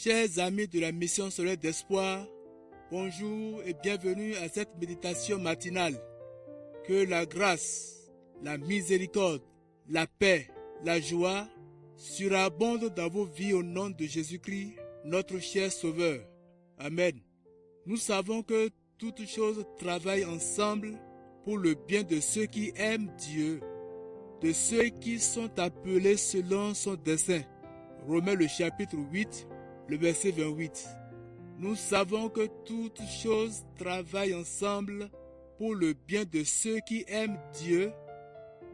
Chers amis de la mission solaire d'espoir, bonjour et bienvenue à cette méditation matinale. Que la grâce, la miséricorde, la paix, la joie surabondent dans vos vies au nom de Jésus-Christ, notre cher Sauveur. Amen. Nous savons que toutes choses travaillent ensemble pour le bien de ceux qui aiment Dieu, de ceux qui sont appelés selon son dessein. Romains le chapitre 8, le verset 28. Nous savons que toutes choses travaillent ensemble pour le bien de ceux qui aiment Dieu,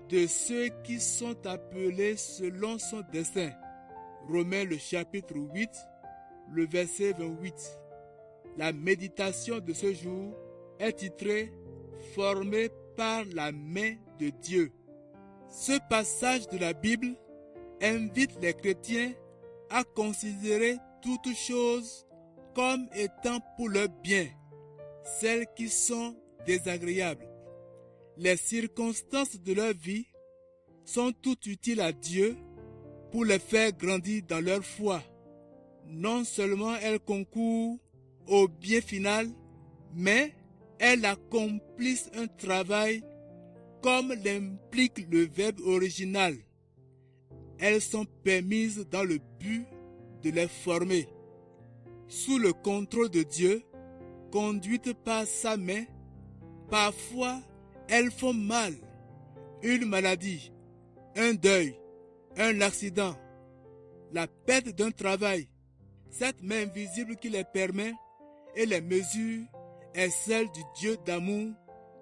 de ceux qui sont appelés selon son dessein. Romains le chapitre 8, le verset 28. La méditation de ce jour est titrée « Formé par la main de Dieu ». Ce passage de la Bible invite les chrétiens à considérer toutes choses comme étant pour leur bien, celles qui sont désagréables. Les circonstances de leur vie sont toutes utiles à Dieu pour les faire grandir dans leur foi. Non seulement elles concourent au bien final, mais elles accomplissent un travail comme l'implique le verbe original. Elles sont permises dans le but de les former. Sous le contrôle de Dieu, conduites par sa main, parfois elles font mal. Une maladie, un deuil, un accident, la perte d'un travail. Cette main invisible qui les permet et les mesure est celle du Dieu d'amour,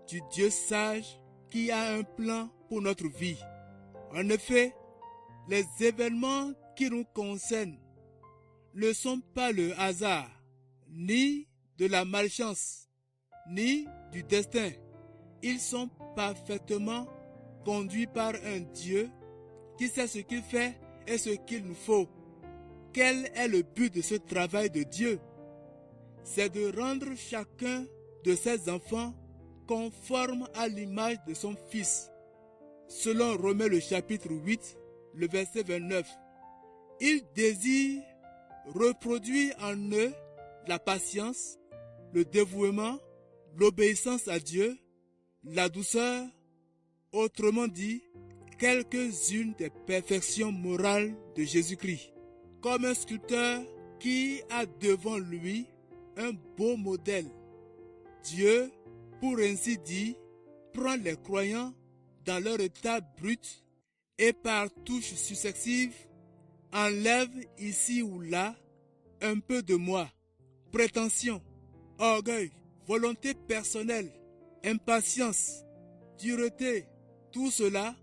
du Dieu sage qui a un plan pour notre vie. En effet, les événements qui nous concernent ne sont pas le hasard, ni de la malchance, ni du destin. Ils sont parfaitement conduits par un Dieu qui sait ce qu'il fait et ce qu'il nous faut. Quel est le but de ce travail de Dieu? C'est de rendre chacun de ses enfants conforme à l'image de son Fils. Selon Romains le chapitre 8, le verset 29, il désire reproduire en eux la patience, le dévouement, l'obéissance à Dieu, la douceur, autrement dit, quelques-unes des perfections morales de Jésus-Christ. Comme un sculpteur qui a devant lui un beau modèle, Dieu, pour ainsi dire, prend les croyants dans leur état brut et par touches successives, enlève ici ou là un peu de moi, prétention, orgueil, volonté personnelle, impatience, dureté, tout cela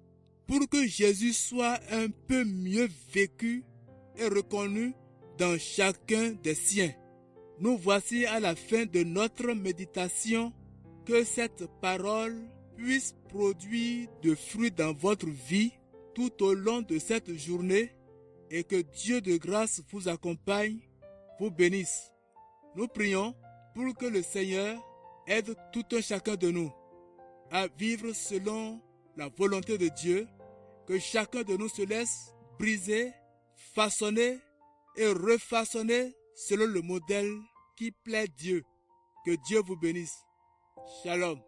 pour que Jésus soit un peu mieux vécu et reconnu dans chacun des siens. Nous voici à la fin de notre méditation. Que cette parole puisse produire de fruits dans votre vie tout au long de cette journée et que Dieu de grâce vous accompagne, vous bénisse. Nous prions pour que le Seigneur aide tout un chacun de nous à vivre selon la volonté de Dieu, que chacun de nous se laisse briser, façonner et refaçonner selon le modèle qui plaît Dieu. Que Dieu vous bénisse. Shalom.